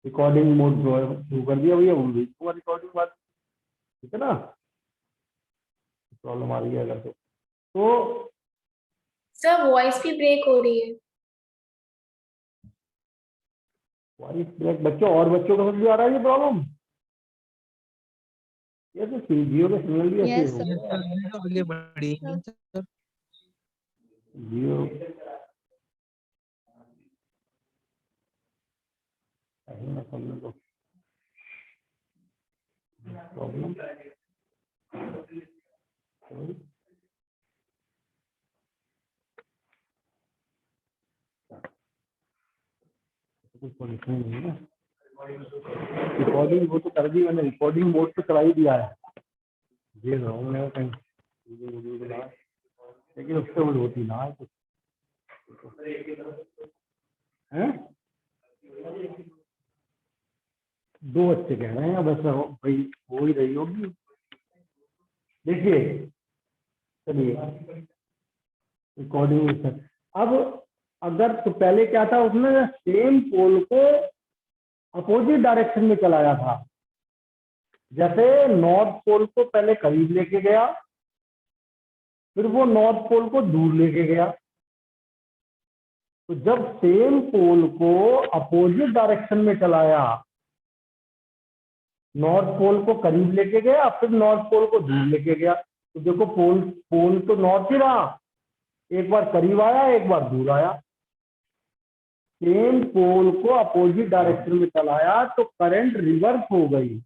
Recording mode जो है शुरू कर दिया भैया, वो भेजूंगा रिकॉर्डिंग बात, ठीक है ना। प्रॉब्लम आ रही है अगर तो सर वॉइस भी ब्रेक हो रही है। वॉइस ब्रेक बच्चों, और बच्चों को भी आ रहा है ये प्रॉब्लम? ये तो जियो का सिग्नल भी ऐसे Yes, हो sir. गया आगे बढ़ी सर। जियो। कहीं ना कहीं तो प्रॉब्लम कुछ परेशानी नहीं है ना। रिकॉर्डिंग वो तो कर दी मैंने, रिकॉर्डिंग मोड तो चला ही दिया है, ये रहा मैं कहीं लेकिन उससे वो होती ना है कुछ है। दो बच्चे कह रहे हैं बस भाई, हो ही रही होगी। देखिए चलिए रिकॉर्डिंग। अब अगर तो पहले क्या था, उसने सेम पोल को अपोजिट डायरेक्शन में चलाया था। जैसे नॉर्थ पोल को पहले करीब लेके गया, फिर वो नॉर्थ पोल को दूर लेके गया। तो जब सेम पोल को अपोजिट डायरेक्शन में चलाया, नॉर्थ पोल को करीब लेके गया, फिर नॉर्थ पोल को दूर लेके गया, तो देखो पोल पोल तो नॉर्थ ही रहा, एक बार करीब आया एक बार दूर आया। सेम पोल को अपोजिट डायरेक्शन में चलाया तो करंट रिवर्स हो गई।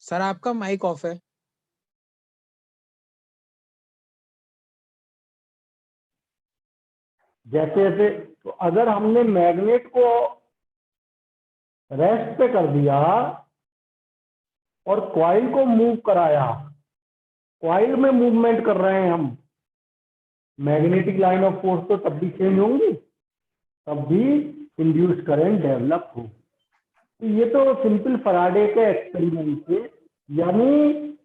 सर आपका माइक ऑफ है। जैसे जैसे तो अगर हमने मैग्नेट को रेस्ट पे कर दिया और कॉइल को मूव कराया, कॉइल में मूवमेंट कर रहे हैं हम, मैग्नेटिक लाइन ऑफ फोर्स तो तब भी चेंज होंगी, तब भी इंड्यूस्ड करंट डेवलप हो। तो ये तो सिंपल फैराडे के एक्सपेरिमेंट थे, यानी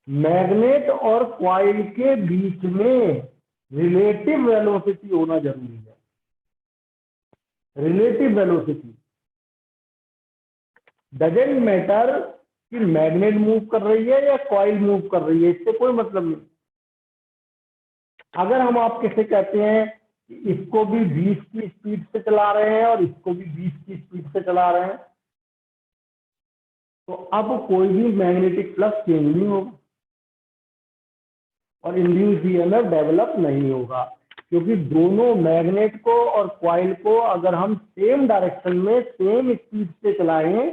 मैग्नेट और कॉइल के बीच में रिलेटिव वेलोसिटी होना जरूरी है। रिलेटिव वेलोसिटी डजंट मैटर कि मैग्नेट मूव कर रही है या कॉइल मूव कर रही है, इससे कोई मतलब नहीं। अगर हम आपके से कहते हैं इसको भी 20 की स्पीड से चला रहे हैं और इसको भी 20 की स्पीड से चला रहे हैं, तो अब कोई भी मैग्नेटिक फ्लक्स चेंज नहीं होगा और इंड्यूस्ड ईएमएफ डेवलप नहीं होगा, क्योंकि दोनों मैग्नेट को और कॉइल को अगर हम सेम डायरेक्शन में सेम स्पीड से चलाएं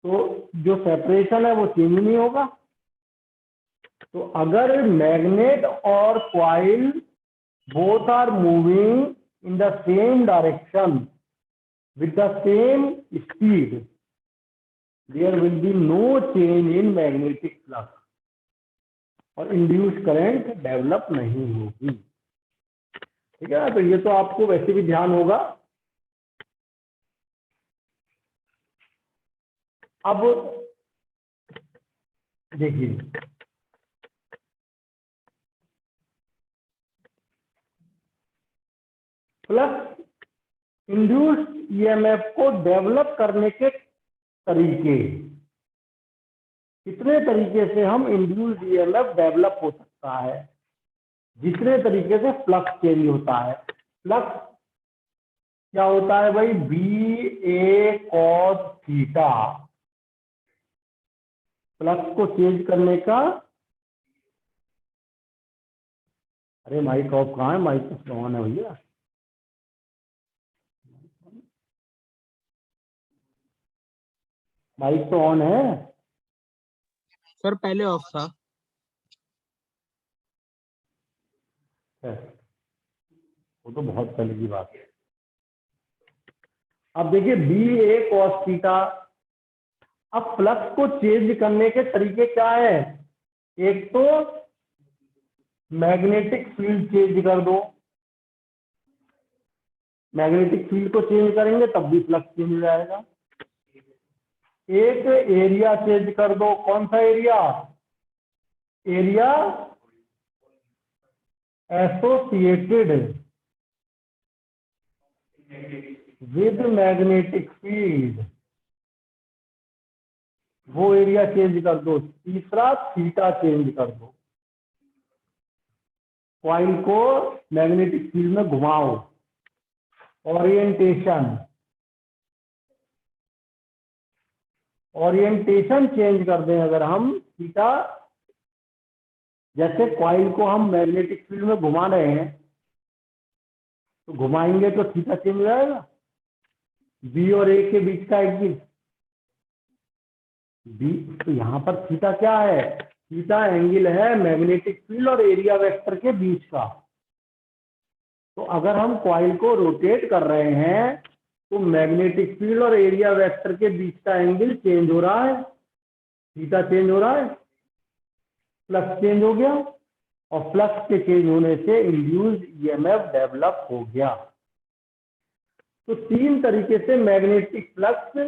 तो जो सेपरेशन है वो चेंज नहीं होगा। तो अगर मैग्नेट और coil both are moving in the same direction with the same speed, there will be no change in magnetic flux और induced current डेवलप नहीं होगी। ठीक है ना, तो ये तो आपको वैसे भी ध्यान होगा। अब देखिए, फ्लक्स इंड्यूस्ड ईएमएफ को डेवलप करने के तरीके, कितने तरीके से हम इंड्यूस्ड ईएमएफ डेवलप हो सकता है, जितने तरीके से फ्लक्स चेंज होता है। फ्लक्स क्या होता है भाई, बी ए कॉस थीटा, फ्लक्स को चेंज करने का। अरे माइक ऑफ कहाँ है, माइक तो ऑन है भैया। माइक तो ऑन है सर, पहले ऑफ था। वो तो बहुत पहले की बात है। अब देखिए बी ए कॉस थीटा, अब फ्लक्स को चेंज करने के तरीके क्या है, एक तो मैग्नेटिक फील्ड चेंज कर दो, मैग्नेटिक फील्ड को चेंज करेंगे तब भी फ्लक्स चेंज हो जाएगा। एक एरिया चेंज कर दो, कौन सा area, area associated with magnetic field, वो एरिया चेंज कर दो। तीसरा थीटा चेंज कर दो, कॉइल को मैग्नेटिक फील्ड में घुमाओ, ओरिएंटेशन, ओरिएंटेशन चेंज कर दें अगर हम थीटा, जैसे कॉइल को हम मैग्नेटिक फील्ड में घुमा रहे हैं तो घुमाएंगे तो थीटा चेंज हो जाएगा, बी और ए के बीच का एंगल बी, तो यहाँ पर थीटा क्या है, थीटा एंगल है मैग्नेटिक फील्ड और एरिया वेक्टर के बीच का। तो अगर हम कॉइल को रोटेट कर रहे हैं तो मैग्नेटिक फील्ड और एरिया वेक्टर के बीच का एंगल चेंज हो रहा है, थीटा चेंज हो रहा है, फ्लक्स चेंज हो गया और फ्लक्स के चेंज होने से इंड्यूस्ड ईएमएफ डेवलप हो गया। तो तीन तरीके से magnetic flux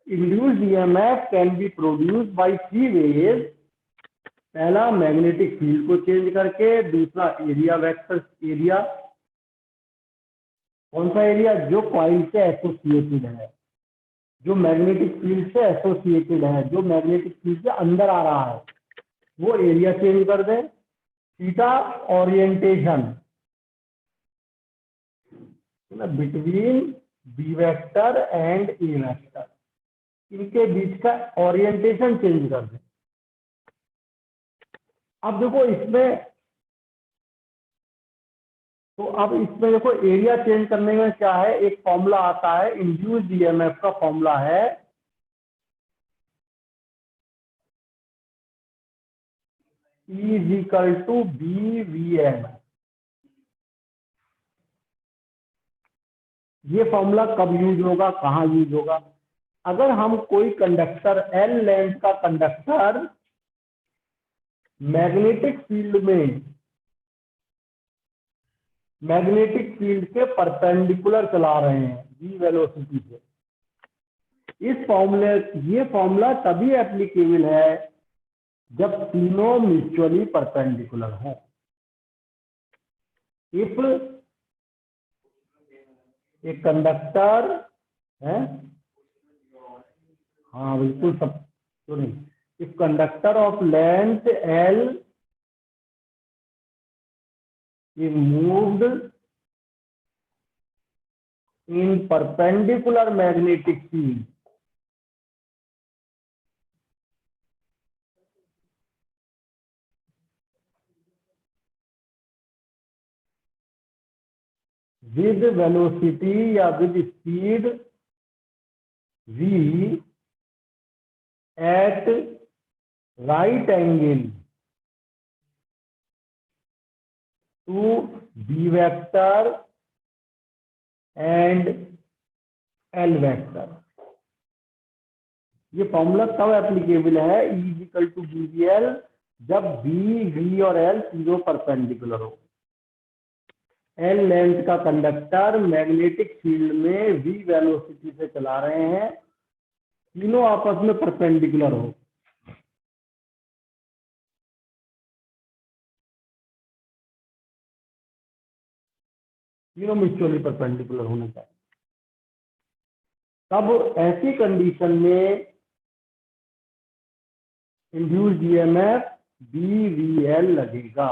induced EMF can be produced by three ways. पहला मैग्नेटिक फील्ड को चेंज करके, दूसरा एरिया वेक्टर, एरिया कौन सा एरिया, जो कॉइल से एसोसिएटेड है, जो मैग्नेटिक फील्ड से एसोसिएटेड है, जो मैग्नेटिक फील्ड के अंदर आ रहा है, वो एरिया चेंज कर दें। Theta orientation between B vector and A vector, इनके बीच का ओरिएंटेशन चेंज कर दें। अब देखो इसमें, तो अब इसमें देखो एरिया चेंज करने में क्या है, एक फॉर्मूला आता है, इंड्यूस्ड ईएमएफ का फॉर्मूला है E is equal to BVM। ये फॉर्मूला कब यूज होगा, कहाँ यूज होगा, अगर हम कोई कंडक्टर L लेंथ का कंडक्टर मैग्नेटिक फील्ड में, मैग्नेटिक फील्ड के परपेंडिकुलर चला रहे हैं v वेलोसिटी से, इस फॉर्मूले, ये फॉर्मूला तभी एप्लीकेबल है जब तीनों म्यूचुअली परपेंडिकुलर हो। इफ एक कंडक्टर है, हाँ बिल्कुल सब तो नहीं, if conductor of length L is moved in perpendicular magnetic field with velocity या with speed v at right angle to b vector and l vector। ये फॉर्मूला तब एप्लीकेबल है E इक्वल टू BVL जब B, V और L तीनों perpendicular हो। L length का conductor magnetic field में V वेलोसिटी से चला रहे हैं, तीनों आपस में परपेंडिकुलर हो। तीनों म्यूचुअली परपेंडिकुलर होने चाहिए। तब ऐसी कंडीशन में इंड्यूस्ड ईएमएफ BVL लगेगा।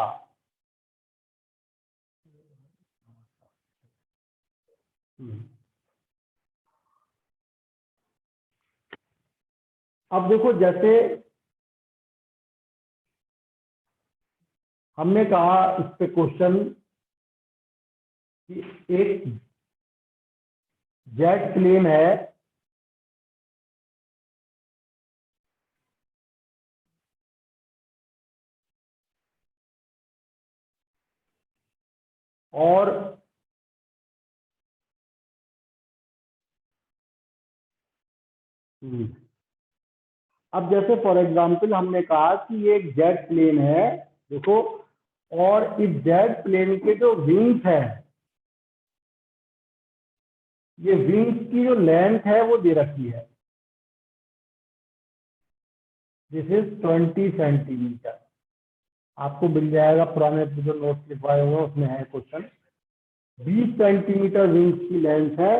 अब देखो, जैसे हमने कहा इस पे क्वेश्चन कि एक जेट प्लेन है और अब जैसे फॉर एग्जांपल हमने कहा कि ये एक जेट प्लेन है, देखो, और इस जेट प्लेन के जो विंग्स है, ये विंग्स की जो लेंथ है वो दे रखी है, दिस इज 20 सेंटीमीटर। आपको मिल जाएगा पुराने जो नोट लिखवाए हुए उसमें है क्वेश्चन। 20 सेंटीमीटर विंग्स की लेंथ है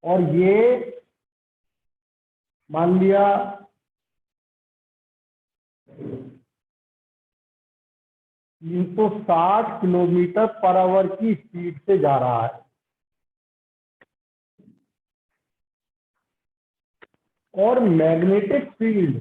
और ये मान लिया 360 किलोमीटर पर आवर की स्पीड से जा रहा है और मैग्नेटिक फील्ड